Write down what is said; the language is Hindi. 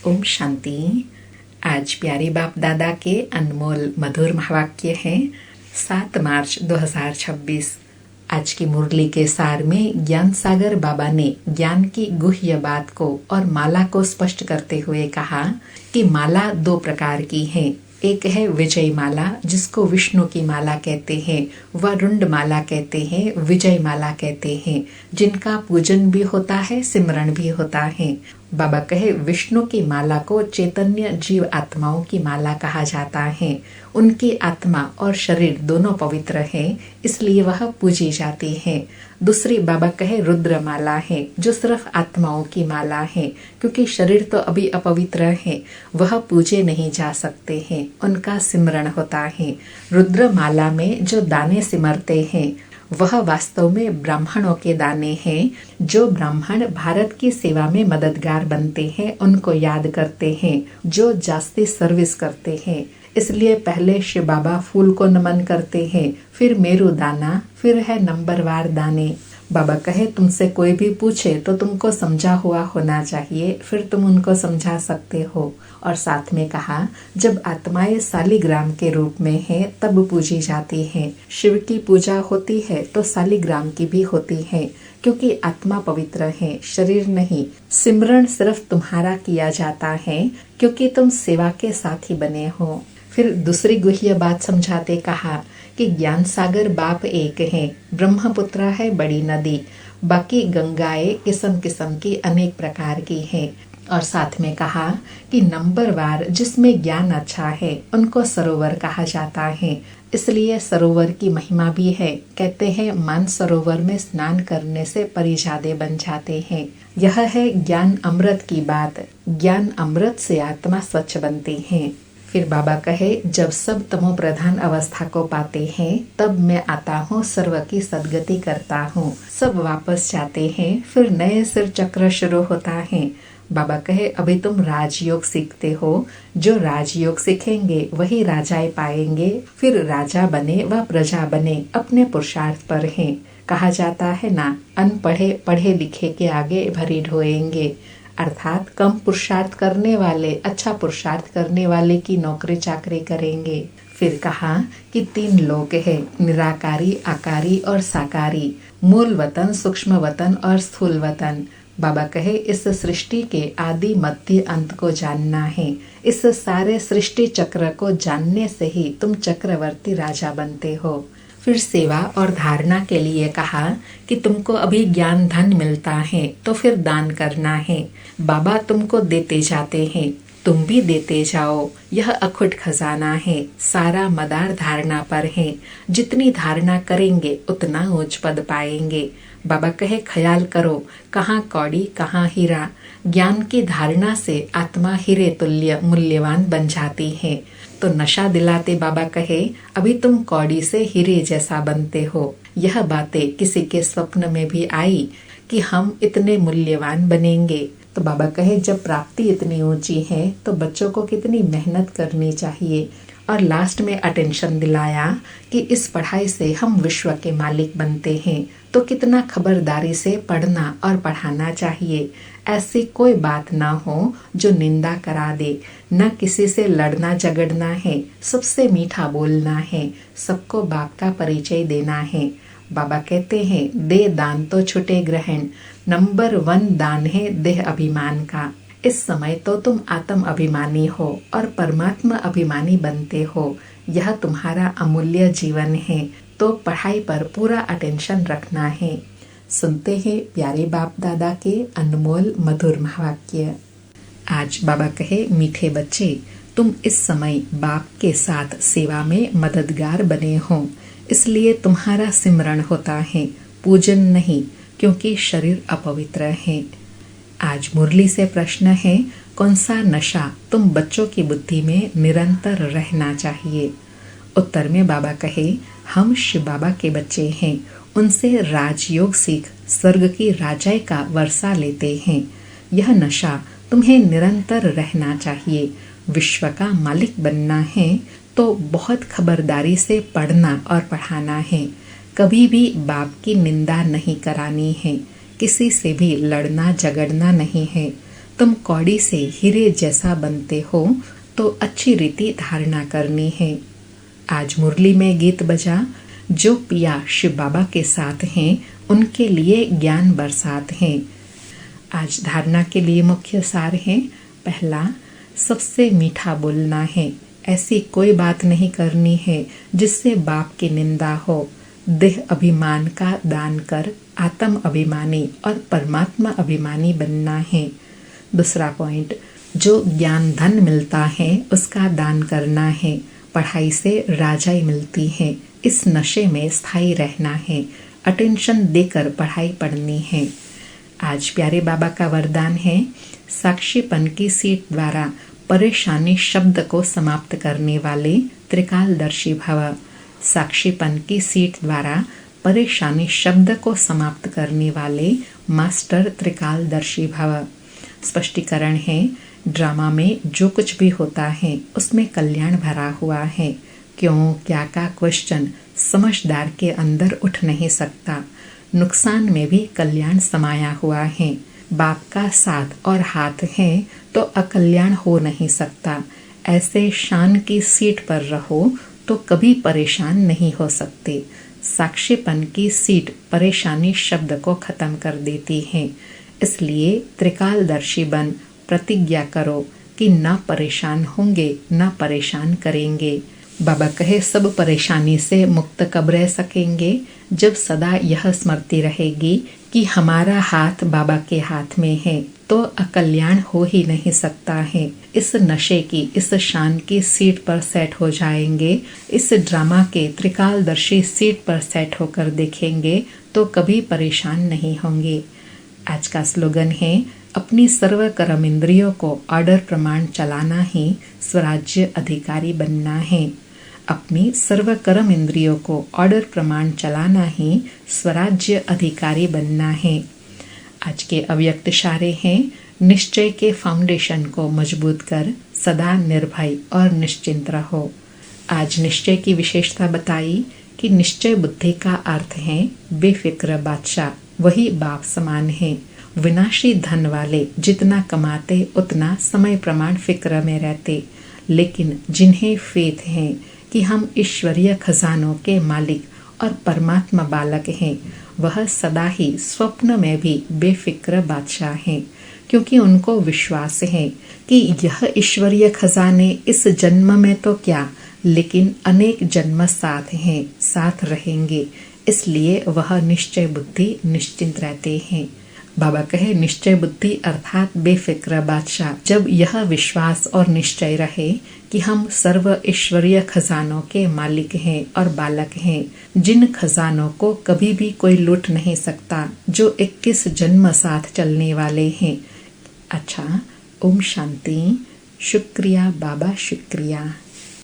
ओम शांति। आज प्यारे बाप दादा के अनमोल मधुर महावाक्य हैं 7 मार्च 2026। आज की मुरली के सार में ज्ञान सागर बाबा ने ज्ञान की गुह्य बात को और माला को स्पष्ट करते हुए कहा कि माला 2 प्रकार की है। एक है विजय माला, जिसको विष्णु की माला कहते हैं, वरुण माला कहते हैं, विजय माला कहते हैं, जिनका पूजन भी होता है, सिमरण भी होता है। बाबा कहे विष्णु की माला को चैतन्य जीव आत्माओं की माला कहा जाता है। उनकी आत्मा और शरीर दोनों पवित्र हैं, इसलिए वह पूजी जाती है। दूसरी बाबा कहे रुद्र माला है, जो सिर्फ आत्माओं की माला है, क्योंकि शरीर तो अभी अपवित्र है, वह पूजे नहीं जा सकते हैं, उनका सिमरण होता है। रुद्र माला में जो दाने सिमरते हैं वह वास्तव में ब्राह्मणों के दाने हैं। जो ब्राह्मण भारत की सेवा में मददगार बनते हैं, उनको याद करते हैं, जो जास्ती सर्विस करते हैं। इसलिए पहले शिव बाबा फूल को नमन करते हैं, फिर मेरू दाना, फिर है नंबरवार दाने। बाबा कहे तुमसे कोई भी पूछे तो तुमको समझा हुआ होना चाहिए, फिर तुम उनको समझा सकते हो। और साथ में कहा जब आत्माएं सालिग्राम के रूप में है तब पूजी जाती हैं। शिव की पूजा होती है तो सालिग्राम की भी होती है, क्योंकि आत्मा पवित्र है, शरीर नहीं। सिमरण सिर्फ तुम्हारा किया जाता है, क्योंकि तुम सेवा के साथी बने हो। फिर दूसरी गुह्य बात समझाते कहा कि ज्ञान सागर बाप एक है, ब्रह्मपुत्र है बड़ी नदी, बाकी गंगाएं किस्म किस्म की अनेक प्रकार की है। और साथ में कहा कि नंबरवार जिसमें ज्ञान अच्छा है उनको सरोवर कहा जाता है, इसलिए सरोवर की महिमा भी है। कहते हैं मान सरोवर में स्नान करने से परिजादे बन जाते हैं। यह है ज्ञान अमृत की बात। ज्ञान अमृत से आत्मा स्वच्छ बनती है। फिर बाबा कहे जब सब तमो प्रधान अवस्था को पाते हैं तब मैं आता हूँ, सर्व की सदगति करता हूँ। सब वापस जाते हैं, फिर नए सिर चक्र शुरू होता है। बाबा कहे अभी तुम राजयोग सीखते हो, जो राजयोग सीखेंगे वही राजाएं पाएंगे, फिर राजा बने व प्रजा बने, अपने पुरुषार्थ पर हैं। कहा जाता है ना, अनपढ़े पढ़े लिखे के आगे भरी ढोएंगे, अर्थात कम पुरुषार्थ करने वाले अच्छा पुरुषार्थ करने वाले की नौकरी चाकरी करेंगे। फिर कहा कि 3 लोक है, निराकारी, आकारी और साकारी, मूल वतन, सूक्ष्म वतन और स्थूल वतन। बाबा कहे इस सृष्टि के आदि मध्य अंत को जानना है। इस सारे सृष्टि चक्र को जानने से ही तुम चक्रवर्ती राजा बनते हो। फिर सेवा और धारणा के लिए कहा कि तुमको अभी ज्ञान धन मिलता है तो फिर दान करना है। बाबा तुमको देते जाते हैं, तुम भी देते जाओ। यह अखुट खजाना है, सारा मदार धारणा पर है। जितनी धारणा करेंगे उतना उच्च पद पाएंगे। बाबा कहे ख्याल करो, कहाँ कौड़ी कहाँ हीरा। ज्ञान की धारणा से आत्मा हीरे तुल्य मूल्यवान बन जाती है। तो नशा दिलाते बाबा कहे अभी तुम कौड़ी से हीरे जैसा बनते हो। यह बातें किसी के स्वप्न में भी आई कि हम इतने मूल्यवान बनेंगे। तो बाबा कहे जब प्राप्ति इतनी ऊंची है तो बच्चों को कितनी मेहनत करनी चाहिए। और लास्ट में अटेंशन दिलाया कि इस पढ़ाई से हम विश्व के मालिक बनते हैं, तो कितना खबरदारी से पढ़ना और पढ़ाना चाहिए। ऐसी कोई बात ना हो जो निंदा करा दे। न किसी से लड़ना झगड़ना है, सबसे मीठा बोलना है, सबको बाप का परिचय देना है। बाबा कहते हैं दे दान तो छुटे ग्रहण, नंबर 1 दान है देह अभिमान का। इस समय तो तुम आत्म अभिमानी हो और परमात्मा अभिमानी बनते हो। यह तुम्हारा अमूल्य जीवन है, तो पढ़ाई पर पूरा अटेंशन रखना है। सुनते हैं प्यारे बाप दादा के अनमोल मधुर महावाक्य। आज बाबा कहे मीठे बच्चे, तुम इस समय बाप के साथ सेवा में मददगार बने हो, इसलिए तुम्हारा सिमरण होता है, पूजन नहीं, क्योंकि शरीर अपवित्र है। आज मुरली से प्रश्न है कौन सा नशा तुम बच्चों की बुद्धि में निरंतर रहना चाहिए। उत्तर में बाबा कहे हम शिव बाबा के बच्चे हैं, उनसे राजयोग सीख स्वर्ग की राजाई का वर्षा लेते हैं। यह नशा तुम्हें निरंतर रहना चाहिए। विश्व का मालिक बनना है तो बहुत खबरदारी से पढ़ना और पढ़ाना है। कभी भी बाप की निंदा नहीं करानी है, किसी से भी लड़ना झगड़ना नहीं है। तुम कौड़ी से हीरे जैसा बनते हो तो अच्छी रीति धारणा करनी है। आज मुरली में गीत बजा, जो पिया शिव बाबा के साथ हैं उनके लिए ज्ञान बरसात हैं। आज धारणा के लिए मुख्य सार है। पहला, सबसे मीठा बोलना है। ऐसी कोई बात नहीं करनी है जिससे बाप की निंदा हो। देह अभिमान का दान कर आत्म अभिमानी और परमात्मा अभिमानी बनना है। दूसरा पॉइंट, जो ज्ञान धन मिलता है उसका दान करना है। पढ़ाई से राजाई मिलती है, इस नशे में स्थायी रहना है। अटेंशन देकर पढ़ाई पढ़नी है। आज प्यारे बाबा का वरदान है, साक्षीपन की सीट द्वारा परेशानी शब्द को समाप्त करने वाले त्रिकालदर्शी भव। साक्षीपन की सीट द्वारा परेशानी शब्द को समाप्त करने वाले मास्टर त्रिकालदर्शी भव। स्पष्टीकरण है, ड्रामा में जो कुछ भी होता है उसमें कल्याण भरा हुआ है। क्यों क्या का क्वेश्चन समझदार के अंदर उठ नहीं सकता। नुकसान में भी कल्याण समाया हुआ है। बाप का साथ और हाथ है तो अकल्याण हो नहीं सकता। ऐसे शान की सीट पर रहो तो कभी परेशान नहीं हो सकते। साक्षीपन की सीट परेशानी शब्द को खत्म कर देती है। इसलिए त्रिकालदर्शी बन प्रतिज्ञा करो कि न परेशान होंगे न परेशान करेंगे। बाबा कहे, सब परेशानी से मुक्त कब रह सकेंगे, जब सदा यह स्मृति रहेगी कि हमारा हाथ बाबा के हाथ में है तो अकल्याण हो ही नहीं सकता है। इस नशे की, इस शान की सीट पर सेट हो जाएंगे, इस ड्रामा के त्रिकालदर्शी सीट पर सेट होकर देखेंगे तो कभी परेशान नहीं होंगे। आज का स्लोगन है, अपनी सर्व कर्म इंद्रियों को ऑर्डर प्रमाण चलाना ही स्वराज्य अधिकारी बनना है। अपनी सर्व कर्म इंद्रियों को ऑर्डर प्रमाण चलाना ही स्वराज्य अधिकारी बनना है। आज के अव्यक्त इशारे हैं, निश्चय के फाउंडेशन को मजबूत कर सदा निर्भय और निश्चिंत रहो। आज निश्चय की विशेषता बताई कि निश्चय बुद्धि का अर्थ है बेफिक्र बादशाह, वही बाप समान है। विनाशी धन वाले जितना कमाते उतना समय प्रमाण फिक्र में रहते, लेकिन जिन्हें फेथ है कि हम ईश्वरीय खजानों के मालिक और परमात्मा बालक हैं, वह सदा ही स्वप्न में भी बेफिक्र बादशाह हैं, क्योंकि उनको विश्वास है कि यह ईश्वरीय खजाने इस जन्म में तो क्या, लेकिन अनेक जन्म साथ हैं, साथ रहेंगे। इसलिए वह निश्चय बुद्धि निश्चिंत रहते हैं। बाबा कहे, निश्चय बुद्धि अर्थात बेफिक्र बादशाह, जब यह विश्वास और निश्चय रहे कि हम सर्व ईश्वरीय खजानों के मालिक हैं और बालक हैं, जिन खजानों को कभी भी कोई लूट नहीं सकता, जो 21 जन्म साथ चलने वाले हैं। अच्छा, ओम शांति। शुक्रिया बाबा, शुक्रिया।